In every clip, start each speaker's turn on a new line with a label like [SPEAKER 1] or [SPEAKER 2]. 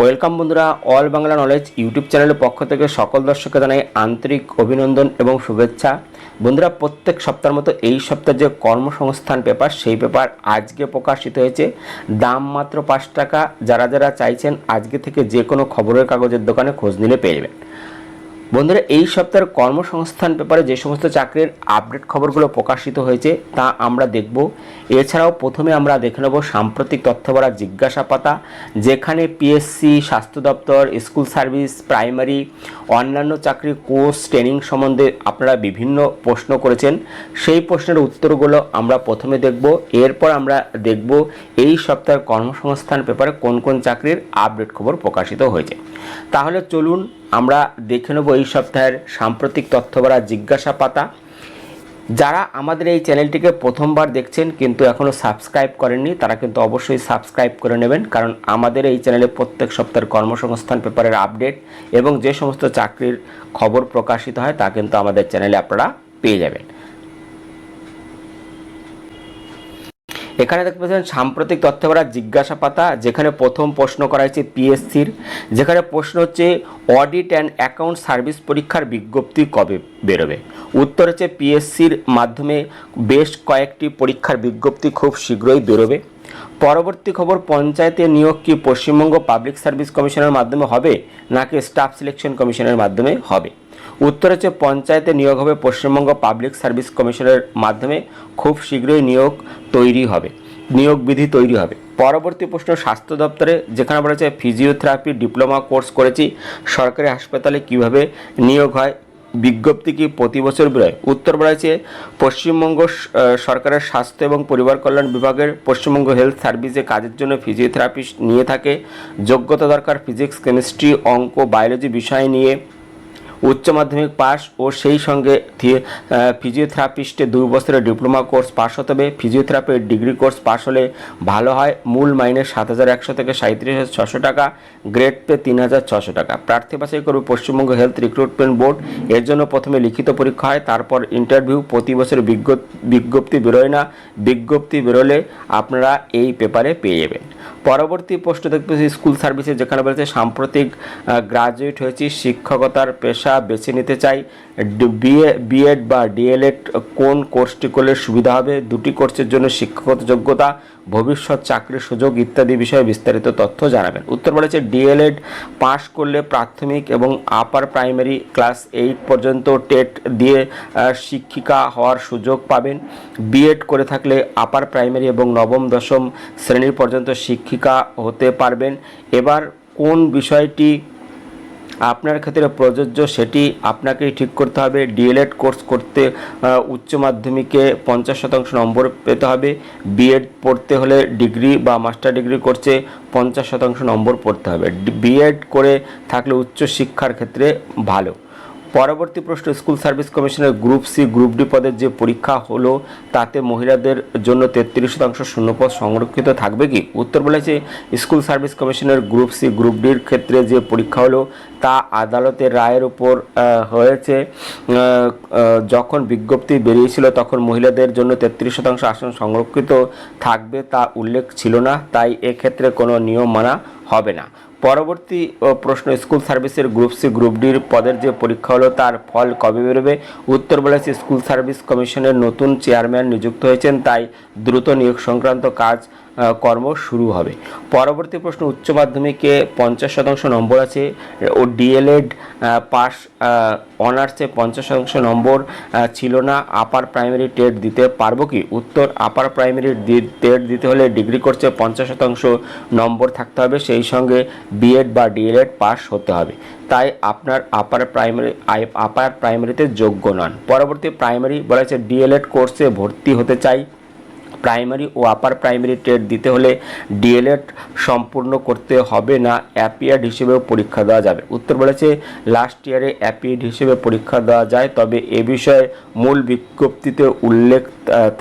[SPEAKER 1] Welcome বন্ধুরা, all Bangla knowledge YouTube চ্যানেলের পক্ষ থেকে সকল দর্শককে জানাই আন্তরিক অভিনন্দন এবং শুভেচ্ছা। বন্ধুরা, প্রত্যেক সপ্তাহের মতো এই সপ্তাহে যে কর্মসংস্থান পেপার, সেই পেপার আজকে প্রকাশিত হয়েছে। দাম মাত্র 5 টাকা। যারা যারা চাইছেন আজকে থেকে যে কোনো খবরের কাগজের দোকানে খোঁজ নিলে পেয়ে যাবেন। বন্ধুরা, এই সপ্তাহের কর্মসংস্থান পেপারে যে সমস্ত চাকরির আপডেট খবরগুলো প্রকাশিত হয়েছে তা আমরা দেখব। এছাড়াও প্রথমে আমরা দেখে নেব সাম্প্রতিক তথ্য ভরা জিজ্ঞাসা পাতা, যেখানে পিএসসি, স্বাস্থ্য দপ্তর, স্কুল সার্ভিস, প্রাইমারি, অন্যান্য চাকরি, কোর্স, ট্রেনিং সম্বন্ধে আপনারা বিভিন্ন প্রশ্ন করেছেন। সেই প্রশ্নের উত্তরগুলো আমরা প্রথমে দেখব। এরপর আমরা দেখব এই সপ্তাহের কর্মসংস্থান পেপারে কোন কোন চাকরির আপডেট খবর প্রকাশিত হয়েছে। তাহলে চলুন আমরা দেখে নেব এই সপ্তাহের সাম্প্রতিক তথ্য ভরা জিজ্ঞাসা পাতা। যারা আমাদের এই চ্যানেলটিকে প্রথমবার দেখছেন কিন্তু এখনও সাবস্ক্রাইব করেননি, তারা কিন্তু অবশ্যই সাবস্ক্রাইব করে নেবেন, কারণ আমাদের এই চ্যানেলে প্রত্যেক সপ্তাহের কর্মসংস্থান পেপারের আপডেট এবং যে সমস্ত চাকরির খবর প্রকাশিত হয় তা কিন্তু আমাদের চ্যানেলে আপনারা পেয়ে যাবেন। এখানে দেখতে পাচ্ছেন সাম্প্রতিক তথ্য ভরা জিজ্ঞাসা পাতা, যেখানে প্রথম প্রশ্ন করা হয়েছে পিএসসির, যেখানে প্রশ্ন হচ্ছে অডিট অ্যান্ড অ্যাকাউন্ট সার্ভিস পরীক্ষার বিজ্ঞপ্তি কবে বেরোবে। উত্তর হচ্ছে পিএসসির মাধ্যমে বেশ কয়েকটি পরীক্ষার বিজ্ঞপ্তি খুব শীঘ্রই বেরোবে। পরবর্তী খবর, পঞ্চায়েতের নিয়োগ কি পশ্চিমবঙ্গ পাবলিক সার্ভিস কমিশনের মাধ্যমে হবে নাকি স্টাফ সিলেকশন কমিশনের মাধ্যমে হবে। উত্তর হচ্ছে পঞ্চায়েতে নিয়োগ হবে পশ্চিমবঙ্গ পাবলিক সার্ভিস কমিশনের মাধ্যমে, খুব শীঘ্রই নিয়োগ বিধি তৈরি হবে। পরবর্তী প্রশ্ন, স্বাস্থ্য দপ্তরে, যেখানে বলা হচ্ছে ফিজিওথেরাপি ডিপ্লোমা কোর্স করেছি, সরকারি হাসপাতালে কিভাবে নিয়োগ হয়, বিজ্ঞপ্তি কি প্রতি বছর বেরোয়। উত্তর বলা হয়েছে পশ্চিমবঙ্গ সরকারের স্বাস্থ্য এবং পরিবার কল্যাণ বিভাগের পশ্চিমবঙ্গ হেলথ সার্ভিসে কাজের জন্য ফিজিওথেরাপিস্ট নিয়ে থাকে। যোগ্যতা দরকার ফিজিক্স, কেমিস্ট্রি, অঙ্ক, বায়োলজি বিষয় নিয়ে উচ্চ মাধ্যমিক পাস ও সেই সঙ্গে ফিজিওথেরাপিস্টে 2 বছরের ডিপ্লোমা কোর্স পাস হতে হবে। ফিজিওথেরাপির ডিগ্রি কোর্স পাস হলে ভালো হয়। মূল মাইনে 7,100 থেকে 37,600 টাকা, গ্রেড পে 3,600 টাকা। প্রার্থী বাছাই করবে পশ্চিমবঙ্গ হেলথ রিক্রুটমেন্ট বোর্ড। এর জন্য প্রথমে লিখিত পরীক্ষা হয়, তারপর ইন্টারভিউ। প্রতি বছর বিজ্ঞপ্তি বেরোয় না, বিজ্ঞপ্তি বেরোলে আপনারা এই পেপারে পেয়ে যাবেন। পরবর্তী প্রশ্ন দেখতে পাচ্ছি স্কুল সার্ভিসে, যেখানে বলেছে সাম্প্রতিক গ্রাজুয়েট হয়েছি, শিক্ষকতার পেশা বেছে নিতে চাই, বিএড বা ডিএলএড কোন কোর্সটি করলে সুবিধা হবে, দুটি কোর্সের জন্য শিক্ষাগত যোগ্যতা, ভবিষ্যৎ চাকরির সুযোগ ইত্যাদি বিষয়ে বিস্তারিত তথ্য জানাবেন। উত্তর বলেছে ডিএলএড পাস করলে প্রাথমিক এবং আপার প্রাইমারি ক্লাস 8 পর্যন্ত টেট দিয়ে শিক্ষিকা হওয়ার সুযোগ পাবেন। বিএড করে থাকলে আপার প্রাইমারি এবং নবম দশম শ্রেণীর পর্যন্ত শিক্ষিকা হতে পারবেন। এবার কোন বিষয়টি আপনার ক্ষেত্রে প্রযোজ্য সেটি আপনাকেই ঠিক করতে হবে। ডিএলএড কোর্স করতে উচ্চ মাধ্যমিকে 50% নম্বর পেতে হবে। বিএড পড়তে হলে ডিগ্রি বা মাস্টার ডিগ্রি কোর্সে 50% নম্বর পড়তে হবে। বিএড করে থাকলে উচ্চ শিক্ষার ক্ষেত্রে ভালো। পরবর্তী প্রশ্ন, স্কুল সার্ভিস কমিশনের গ্রুপ সি, গ্রুপ ডি পদের যে পরীক্ষা হলো তাতে মহিলাদের জন্য 33% শূন্যপদ সংরক্ষিত থাকবে কি। উত্তর বলেছে স্কুল সার্ভিস কমিশনের গ্রুপ সি, গ্রুপ ডির ক্ষেত্রে যে পরীক্ষা হলো তা আদালতের রায়ের উপর হয়েছে। যখন বিজ্ঞপ্তি বেরিয়েছিল তখন মহিলাদের জন্য 33% আসন সংরক্ষিত থাকবে তা উল্লেখ ছিল না, তাই এক্ষেত্রে কোনো নিয়ম মানা হবে না। পরবর্তী প্রশ্ন, স্কুল সার্ভিসের গ্রুপ সি, গ্রুপ ডির পদের যে পরীক্ষা হলো তার ফল কবে বেরোবে। উত্তর বলেছে স্কুল সার্ভিস কমিশনের নতুন চেয়ারম্যান নিযুক্ত হয়েছেন, তাই দ্রুত নিয়োগ সংক্রান্ত কাজ কর্ম শুরু হবে। পরবর্তী প্রশ্ন, উচ্চ মাধ্যমিকে 50% নম্বর আছে ও ডিএলএড পাস অনার্সে 50% নম্বর ছিল না, আপার প্রাইমারি টেট দিতে পারবো কি। উত্তর, আপার প্রাইমারি টেট দিতে হলে ডিগ্রি কোর্সে 50% নম্বর থাকতে হবে, সেই সঙ্গে বিএড বা ডিএলএড পাস হতে হবে, তাই আপনার আপার প্রাইমারিতে যোগ্য নন। পরবর্তী প্রাইমারি বলা হচ্ছে ডিএলএড কোর্সে ভর্তি হতে চাই, প্রাইমারি ও আপার প্রাইমারি টেট দিতে হলে ডিএলএড সম্পূর্ণ করতে হবে না, অ্যাপিয়ার্ড হিসেবেও পরীক্ষা দেওয়া যাবে। উত্তর বলেছে লাস্ট ইয়ারে অ্যাপিয়ার্ড হিসেবে পরীক্ষা দেওয়া যায়, তবে এ বিষয়ে মূল বিজ্ঞপ্তিতে উল্লেখ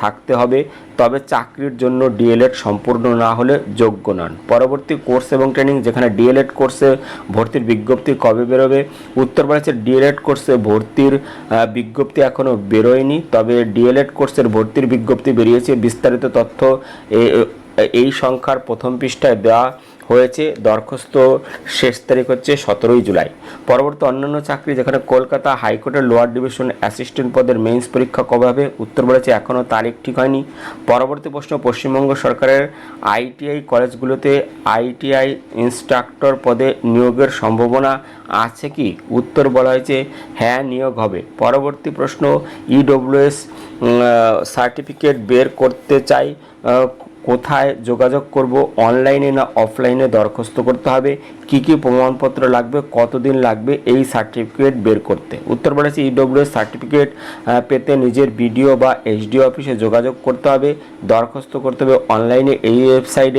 [SPEAKER 1] থাকতে হবে, তবে চাকরির জন্য ডিএলএড সম্পূর্ণ না হলে যোগ্য নন। পরবর্তী কোর্স এবং ট্রেনিং, যেখানে ডিএলএড কোর্সে ভর্তির বিজ্ঞপ্তি কবে বেরোবে। উত্তর বলেছে ডিএলএড কোর্সে ভর্তির বিজ্ঞপ্তি এখনও বেরোয়নি, তবে ডিএলএড কোর্সের ভর্তির বিজ্ঞপ্তি বেরিয়েছে। বিস্তারিত তথ্য এই সংখ্যার প্রথম পৃষ্ঠায় দেওয়া হয়েছে। দরখাস্ত শেষ তারিখ হচ্ছে 17 জুলাই। পরবর্তী অন্যান্য চাকরি, যেখানে কলকাতা হাইকোর্টের লোয়ার ডিভিশন অ্যাসিস্ট্যান্ট পদের মেইনস পরীক্ষা কবে হবে? উত্তর বলেছে এখনও তারিখ ঠিক হয়নি। পরবর্তী প্রশ্ন, পশ্চিমবঙ্গ সরকারের আইটিআই কলেজগুলোতে আইটিআই ইনস্ট্রাক্টর পদে নিয়োগের সম্ভাবনা আছে কি? উত্তর বলা হয়েছে হ্যাঁ, নিয়োগ হবে। পরবর্তী প্রশ্ন, ইডব্লিউএস সার্টিফিকেট বের করতে চাই, কোথায় যোগাযোগ করব? অনলাইনে না অফলাইনে দরখাস্ত করতে হবে? কি কি প্রমাণপত্র লাগবে? কতদিন লাগবে এই সার্টিফিকেট বের করতে? উত্তর বলেছে ইডব্লিউএস সার্টিফিকেট পেতে নিজের বিডিও বা এসডিও অফিসে যোগাযোগ করতে হবে, দরখাস্ত করতে হবে অনলাইনে এই ওয়েবসাইট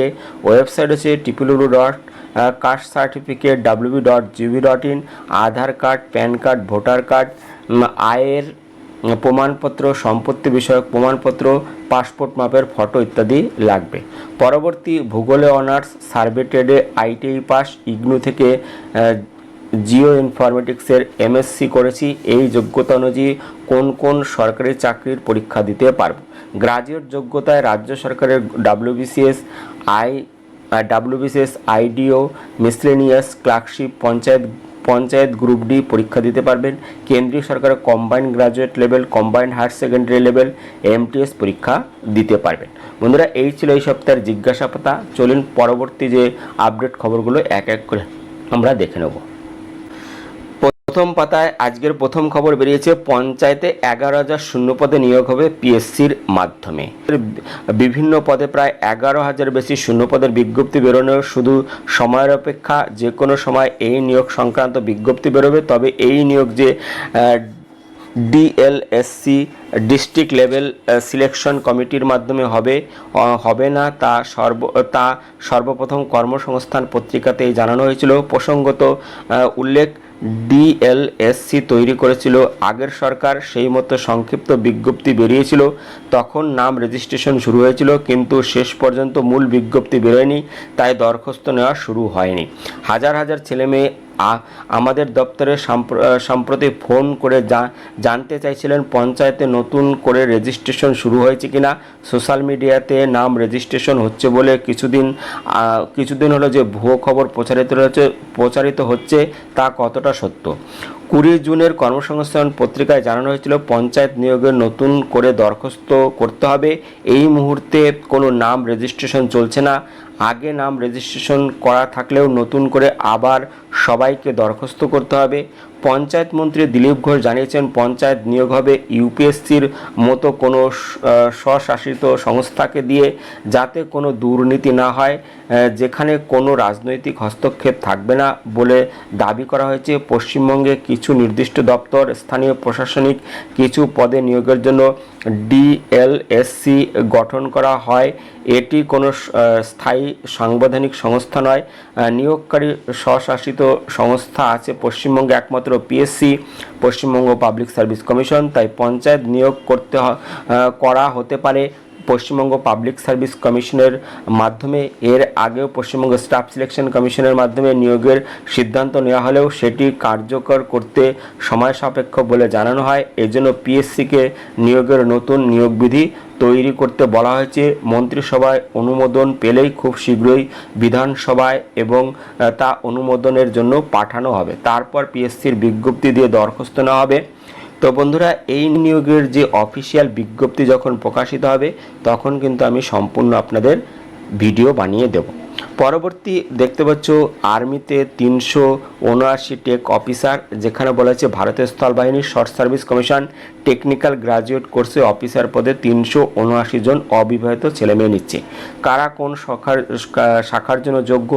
[SPEAKER 1] হচ্ছে www.castecertificate.wb.gov.in। Aadhaar card, PAN card, voter card, আয়ের প্রমাণপত্র, সম্পত্তি বিষয়ক প্রমাণপত্র, পাসপোর্ট মাপের ফটো ইত্যাদি লাগবে। পরবর্তী, ভূগোলে অনার্স, সার্ভে ট্রেডে আইটিআই পাস, ইগনু থেকে জিও ইনফরমেটিক্সের এমএসসি করেছি, এই যোগ্যতা অনুযায়ী কোন কোন সরকারি চাকরির পরীক্ষা দিতে পারব? গ্রাজুয়েট যোগ্যতায় রাজ্য সরকারের WBCS, IDO, miscellaneous, clerkship, panchayat group D পরীক্ষা দিতে পারবেন। কেন্দ্রীয় সরকারের combined graduate level, combined higher secondary level, MTS পরীক্ষা দিতে পারবেন। বন্ধুরা, এই ছিল এই সপ্তাহের জিজ্ঞাসাপাতা। চলুন পরবর্তী যে আপডেট খবরগুলো এক এক করে আমরা দেখে নেব। প্রথম পাতায় আজকের প্রথম খবর বেরিয়েছে, পঞ্চায়েতে 11,000 শূন্যপদে নিয়োগ হবে পিএসসির মাধ্যমে। বিভিন্ন পদে প্রায় 11,000 বেশি শূন্যপদের বিজ্ঞপ্তি বেরোনোর শুধু সময়ের অপেক্ষা। যে কোনো সময় এই নিয়োগ সংক্রান্ত বিজ্ঞপ্তি বেরোবে। তবে এই নিয়োগ যে ডিএলএসসি ডিস্ট্রিক্ট লেভেল সিলেকশন কমিটির মাধ্যমে হবে না তা সর্বপ্রথম কর্মসংস্থান পত্রিকাতেই জানানো হয়েছিল। প্রসঙ্গত উল্লেখ, ডিএলএসসি তৈরি করেছিল আগের সরকার, সেই মতো সংক্ষিপ্ত বিজ্ঞপ্তি বেরিয়েছিল। তখন নাম রেজিস্ট্রেশন শুরু হয়েছিল, কিন্তু শেষ পর্যন্ত মূল বিজ্ঞপ্তি বেরোয়নি, তাই দরখাস্ত নেওয়া শুরু হয়নি। হাজার হাজার ছেলেমেয়ে আমাদের দপ্তরে সম্প্রতি ফোন করে জানতে চাইছিলেন পঞ্চায়েতে নতুন করে রেজিস্ট্রেশন শুরু হয়েছে কিনা। সোশ্যাল মিডিয়াতে নাম রেজিস্ট্রেশন হচ্ছে বলে কিছুদিন হলো যে ভুয়ো খবর প্রচারিত হচ্ছে, তা কতটা সত্য? 20 জুনের কর্মসংস্থান পত্রিকায় জানানো হয়েছিল পঞ্চায়েত নিয়োগের নতুন করে দরখাস্ত করতে হবে। এই মুহূর্তে কোনো নাম রেজিস্ট্রেশন চলছে না। আগে নাম রেজিস্ট্রেশন করা থাকলেও নতুন করে আবার সবাইকে দরখাস্ত করতে হবে। পঞ্চায়েত মন্ত্রী দিলীপ ঘোষ জানিয়েছেন, পঞ্চায়েত নিয়োগ হবে ইউপিএসসির মতো কোনো স্বশাসিত সংস্থাকে দিয়ে, যাতে কোনো দুর্নীতি না হয়, যেখানে কোনো রাজনৈতিক হস্তক্ষেপ থাকবে না বলে দাবি করা হয়েছে। পশ্চিমবঙ্গে কিছু নির্দিষ্ট দপ্তর, স্থানীয় প্রশাসনিক কিছু পদে নিয়োগের জন্য ডিএলএসসি গঠন করা হয়। এটি কোনো স্থায়ী সাংবিধানিক সংস্থা নয়। নিয়োগকারী স্বশাসিত সংস্থা আছে পশ্চিমবঙ্গে একমাত্র PSC, Paschimbanga public service commission. তাই পঞ্চায়েত নিয়োগ করা হতে পারে পশ্চিমবঙ্গ পাবলিক সার্ভিস কমিশনের মাধ্যমে। এর আগেও পশ্চিমবঙ্গ স্টাফ সিলেকশন কমিশনের মাধ্যমে নিয়োগের সিদ্ধান্ত নেওয়া হলেও সেটি কার্যকর করতে সময় সাপেক্ষ বলে জানানো হয়। এজন্য পিএসসিকে নিয়োগের নতুন নিয়োগ বিধি তৈরি করতে বলা হয়েছে। মন্ত্রিসভায় অনুমোদন পেলেই খুব শীঘ্রই বিধানসভায় এবং তা অনুমোদনের জন্য পাঠানো হবে। তারপর পিএসসির বিজ্ঞপ্তি দিয়ে দরখাস্ত নেওয়া হবে। তো বন্ধুরা, এই নিয়োগের যে অফিসিয়াল বিজ্ঞপ্তি যখন প্রকাশিত হবে, তখন কিন্তু আমি সম্পূর্ণ আপনাদের ভিডিও বানিয়ে দেব। পরবর্তী দেখতে পাচ্ছ, আর্মিতে 379 টেক অফিসার, যেখানে বলা হয়েছে ভারতীয় স্থল বাহিনীর short service commission technical graduate কোর্সে অফিসার পদে 379 জন অবিবাহিত ছেলেমেয়ে নিচ্ছে। কারা কোন শাখার জন্য যোগ্য?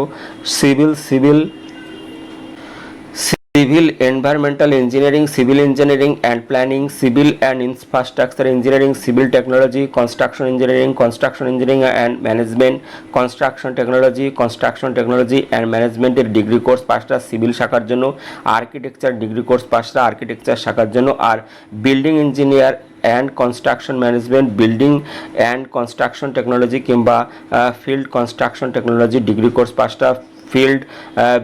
[SPEAKER 1] Civil environmental engineering, civil engineering and planning, civil and infrastructure engineering, civil technology, construction engineering and management, construction technology and ম্যানেজমেন্টের ডিগ্রি কোর্স পাঁচটা সিভিল শাখার জন্য, আর্কিটেকচার ডিগ্রি কোর্স পাঁচটা আর্কিটেকচার শাখার জন্য, আর building engineer and construction management, building and construction technology কিংবা field construction technology degree course পাঁচটা, field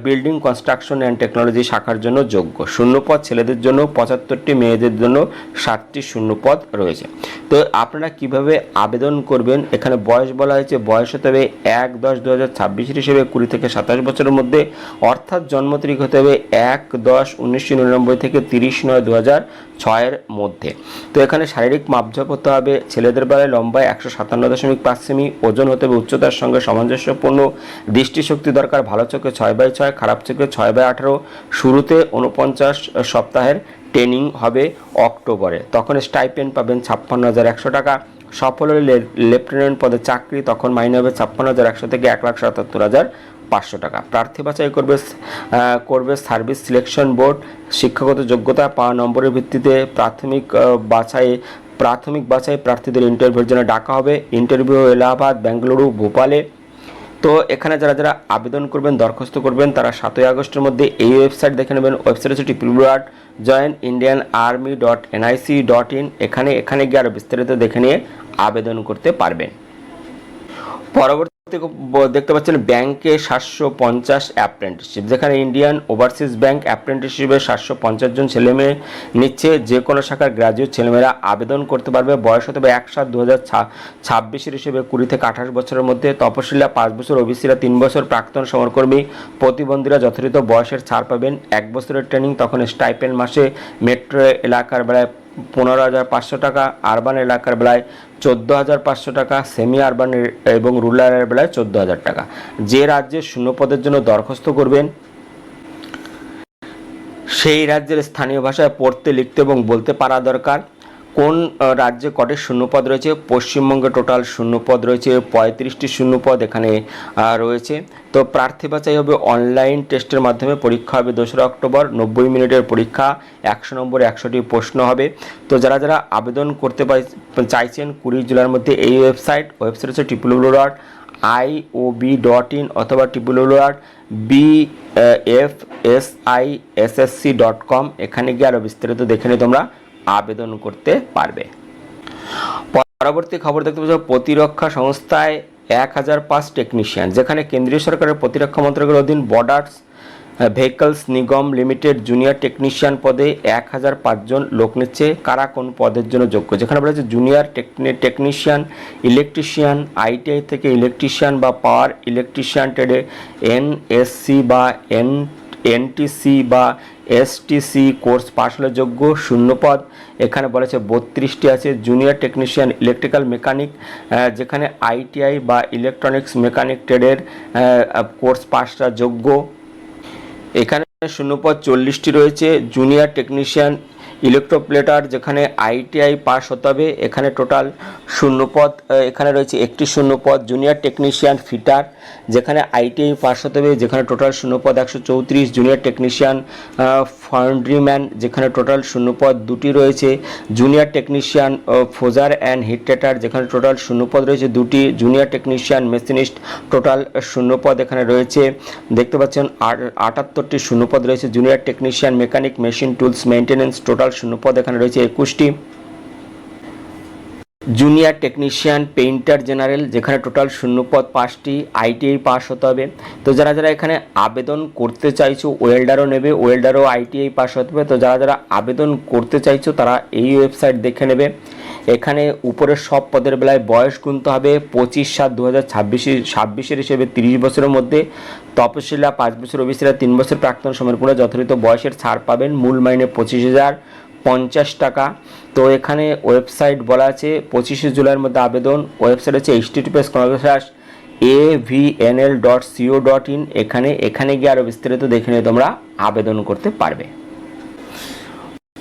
[SPEAKER 1] building construction and technology শাখার জন্য যোগ্য। শূন্যপদ ছেলেদের জন্য 75টি, মেয়েদের জন্য 60টি শূন্যপদ রয়েছে। তো আপনারা কিভাবে আবেদন করবেন, এখানে বয়স বলা হয়েছে, বয়স হতে হবে 1/10/2026 হিসেবে 20 থেকে 27 বছরের মধ্যে, অর্থাৎ জন্ম তারিখ হতে হবে 1/10/1999 থেকে 30/9/2006 মধ্যে। তো এখানে শারীরিক মাপঝোপ হতে হবে, ছেলেদের বেলায় লম্বায় 157.5 সেমি, ওজন হতে হবে উচ্চতার সঙ্গে সামঞ্জস্যপূর্ণ, দৃষ্টিশক্তি দরকার, ভালো চোখে 6/6, খারাপ চোখে 6/18। শুরুতে 49 সপ্তাহের ট্রেনিং হবে অক্টোবরে, তখন স্টাইপেন্ড পাবেন 56,100 টাকা। সফল হলে লেফটেন্যান্ট পদে চাকরি, তখন মাইনে হবে 56,100 থেকে 1,77,500 টাকা। প্রার্থী বাছাই করবে সার্ভিস সিলেকশন বোর্ড। শিক্ষাগত যোগ্যতা পাওয়া নম্বরের ভিত্তিতে প্রাথমিক বাছাই প্রার্থীদের ইন্টারভিউর জন্য ডাকা হবে। ইন্টারভিউ এলাহাবাদ, বেঙ্গালুরু, ভোপালে। তো এখানে যারা যারা আবেদন করবেন, দরখাস্ত করবেন, তারা 7ই আগস্টের মধ্যে এই ওয়েবসাইট দেখে নেবেন। ওয়েবসাইট হচ্ছে www.joinindianarmy.nic.in। এখানে গিয়ে আরও বিস্তারিত দেখে নিয়ে আবেদন করতে পারবেন। পরবর্তী দেখতে পাচ্ছেন ব্যাংকে 750 অ্যাপ্রেন্টিসশিপ, যেখানে ইন্ডিয়ান ওভারসিজ ব্যাংক অ্যাপ্রেন্টিসশিপে 750 জন ছেলেমেয়ে নিচ্ছে। যে কোনো শাখার গ্রাজুয়েট ছেলেমেয়েরা আবেদন করতে পারবে। বয়স হতে হবে 1/7/2026 হিসেবে 20 থেকে 28 বছরের মধ্যে। তপশিলীরা 5 বছর, ওবিসিরা 3 বছর, প্রাক্তন সমরকর্মী, প্রতিবন্ধীরা যথাযথ বয়সের ছাড় পাবেন। 1 বছরের ট্রেনিং, তখন স্টাইপেন্ড মাসে মেট্রো এলাকার বেলায় 15,500 টাকা, আরবান এলাকার বেলায় 14,500 টাকা, সেমি আরবান এবং রুরালের বেলায় 14,000 টাকা। যে রাজ্যের শূন্যপদের জন্য দরখাস্ত করবেন, সেই রাজ্যের স্থানীয় ভাষায় পড়তে, লিখতে এবং বলতে পারা দরকার। কোন রাজ্যে কটি শূন্যপদ রয়েছে? পশ্চিমবঙ্গে টোটাল শূন্যপদ রয়েছে 35টি শূন্যপদ এখানে রয়েছে। তো প্রার্থী বাছাই হবে অনলাইন টেস্টের মাধ্যমে। পরীক্ষা হবে 2রা অক্টোবর, 90 মিনিটের পরীক্ষা, 100 নম্বরে 100টি প্রশ্ন হবে। তো যারা যারা আবেদন করতে চাইছেন 20 জুলাইয়ের মধ্যে, এই ওয়েবসাইট হচ্ছে www.iob.in অথবা www.bfsissc.com। এখানে গিয়ে আরও বিস্তারিত দেখে নিয়ে তোমরা আবেদন করতে পারবে। পরবর্তী খবর দেখতে পাচ্ছ, প্রতিরক্ষা সংস্থায় 1005 টেকনিশিয়ান, যেখানে কেন্দ্রীয় সরকারের প্রতিরক্ষা মন্ত্রকের অধীন বর্ডার্স ভেহিকলস নিগম লিমিটেড জুনিয়র টেকনিশিয়ান পদে 1005 জন লোক নিচ্ছে। কারা কোন পদের জন্য যোগ্য? যেখানে বলা হচ্ছে জুনিয়র টেকনিশিয়ান, ইলেকট্রিশিয়ান, আইটিআই থেকে ইলেকট্রিশিয়ান বা পাওয়ার ইলেকট্রিশিয়ান ট্রেডে এনএসসি বা এনটিসি বা এসটিসি কোর্স পাশ হলে যোগ্য। শূন্যপদ এখানে বলেছে 32টি আছে। জুনিয়র টেকনিশিয়ান ইলেকট্রিক্যাল মেকানিক, যেখানে আইটিআই বা ইলেকট্রনিক্স মেকানিক ট্রেডের কোর্স পাশটা যোগ্য। এখানে শূন্যপদ 40টি রয়েছে। জুনিয়র টেকনিশিয়ান ইলেকট্রোপ্লেটার, যেখানে আইটিআই পাস হতে হবে। এখানে টোটাল শূন্যপদ এখানে রয়েছে 1টি শূন্যপদ। জুনিয়র টেকনিশিয়ান ফিটার, যেখানে আইটিআই পাস হতে হবে, যেখানে টোটাল শূন্যপদ 134। জুনিয়র টেকনিশিয়ান ফাউন্ড্রিম্যান, যেখানে টোটাল শূন্যপদ 2টি রয়েছে। জুনিয়র টেকনিশিয়ান ফোজার অ্যান্ড হিটেটার, যেখানে টোটাল শূন্যপদ রয়েছে 2টি। জুনিয়র টেকনিশিয়ান মেশিনিস্ট, টোটাল শূন্যপদ এখানে রয়েছে দেখতে পাচ্ছেন 78টি শূন্যপদ রয়েছে। Junior technician mechanic machine tools maintenance, total শূন্যপদ এখানে রয়েছে 21টি। জুনিয়র টেকনিশিয়ান পেইন্টার জেনারেল, যেখানে টোটাল শূন্যপদ 5টি, আইটিআই পাস হতে হবে। তো যারা যারা এখানে আবেদন করতে চাইছো, ওয়েল্ডারও নেবে, ওয়েল্ডারও আইটিআই পাস হতে হবে। তো যারা যারা আবেদন করতে চাইছো তারা এই ওয়েবসাইট দেখে নেবে। এখানে উপরের সব পদের বেলায় বয়স গুনতে হবে 25/7/2026 হিসেবে 30 বছরের মধ্যে। তপশিলা 5 বছর, ওবিসিরা 3 বছর, প্রাক্তন সমরকুলে যথাযথ বয়সের ছাড় পাবেন। মূল মাইনে 25,050 টাকা। তো এখানে ওয়েবসাইট বলা আছে 25 জুলাইয়ের মধ্যে আবেদন। ওয়েবসাইট হচ্ছে https://avnl.co.in। এখানে গিয়ে আরও বিস্তারিত দেখে নিয়ে তোমরা আবেদন করতে পারবে।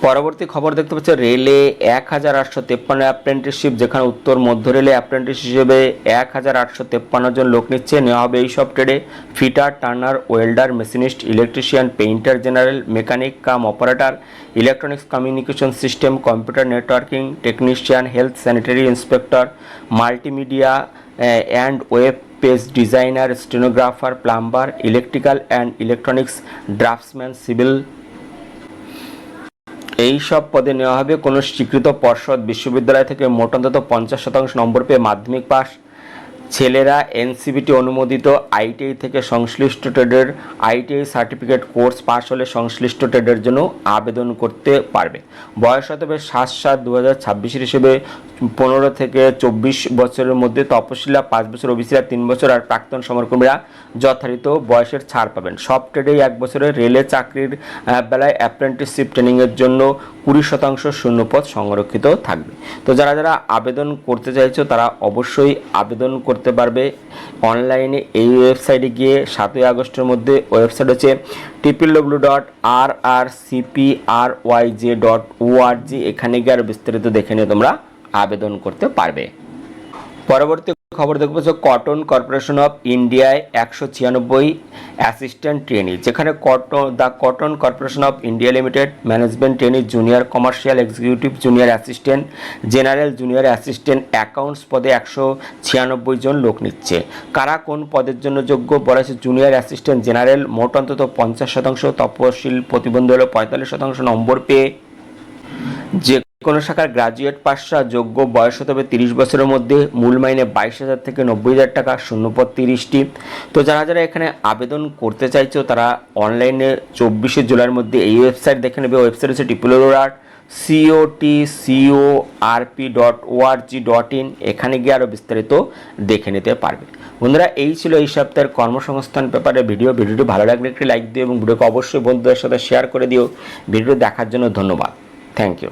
[SPEAKER 1] পরবর্তী খবর দেখতে পাচ্ছ, রেলে 1853 অ্যাপ্রেন্টিসশিপ, যেখানে উত্তর মধ্য রেলে অ্যাপ্রেন্টিস হিসেবে 1853 জন লোক নিচ্ছে। নেওয়া হবে এই সব ট্রেডে fitter, turner, welder, machinist, electrician, painter general, mechanic cum operator, electronics communication system, computer networking technician, health sanitary inspector, multimedia and web page designer, stenographer, plumber, electrical and electronics draughtsman, civil, এই সব পদে নেওয়া হবে কোনো স্বীকৃত পর্ষদ বিশ্ববিদ্যালয় থেকে মোট অন্তত 50% নম্বর পেয়ে মাধ্যমিক পাস। ছেলেরা এনসিবিটি অনুমোদিত আইটিআই থেকে সংশ্লিষ্ট ট্রেডের আইটিআই সার্টিফিকেট কোর্স পাশ হলে সংশ্লিষ্ট ট্রেডের জন্য আবেদন করতে পারবে। বয়স হতে হবে 7/7/2026 হিসেবে 15 থেকে 24 বছরের মধ্যে, তপশিলা 5 বছর, ওবিসিরা 3 বছর আর প্রাক্তন সমরকর্মীরা যথারীত বয়সের ছাড় পাবেন। সব ট্রেডেই 1 বছরের, রেলে চাকরির বেলায় অ্যাপ্রেন্টিসশিপ ট্রেনিংয়ের জন্য 20% শূন্যপদ সংরক্ষিত থাকবে। তো যারা যারা আবেদন করতে চাইছো তারা অবশ্যই আবেদন করতে পারবে অনলাইনে এই ওয়েবসাইটে গিয়ে। 7ই আগস্টের মধ্যে ওয়েবসাইট হচ্ছে www.rrcpryj.org, এখানে গিয়ে আর বিস্তারিত দেখে নিয়ে তোমরা আবেদন করতে পারবে। পরবর্তী খবর দেখবো যে কটন কর্পোরেশন অফ ইন্ডিয়ায় 196 অ্যাসিস্ট্যান্ট ট্রেনি, যেখানে the cotton corporation of India limited management trainee, junior commercial executive, junior assistant general, junior assistant accounts পদে 196 জন লোক নিচ্ছে। কারা কোন পদের জন্য যোগ্য বলা হয়েছে? জুনিয়র অ্যাসিস্ট্যান্ট জেনারেল, মোট অন্তত 50%, তপশিল প্রতিবন্ধী হলো 45% নম্বর পেয়ে যে কোনো শাখার গ্রাজুয়েট পাশরা যোগ্য, বয়স হতে হবে 30 বছরের মধ্যে, মূল মাইনে 22,000 থেকে 90,000 টাকা, শূন্যপদ 30টি। তো যারা যারা এখানে আবেদন করতে চাইছো তারা অনলাইনে 24শে জুলাইয়ের মধ্যে এই ওয়েবসাইট দেখে নেবে। ওয়েবসাইট হচ্ছে www.cotcorp.org.in, এখানে গিয়ে আরও বিস্তারিত দেখে নিতে পারবে। বন্ধুরা, এই ছিল এই সপ্তাহের কর্মসংস্থান পেপারে ভিডিওটি ভালো লাগলে একটি লাইক দিও এবং ভিডিওকে অবশ্যই বন্ধুদের সাথে শেয়ার করে দিও। ভিডিও দেখার জন্য ধন্যবাদ। Thank you.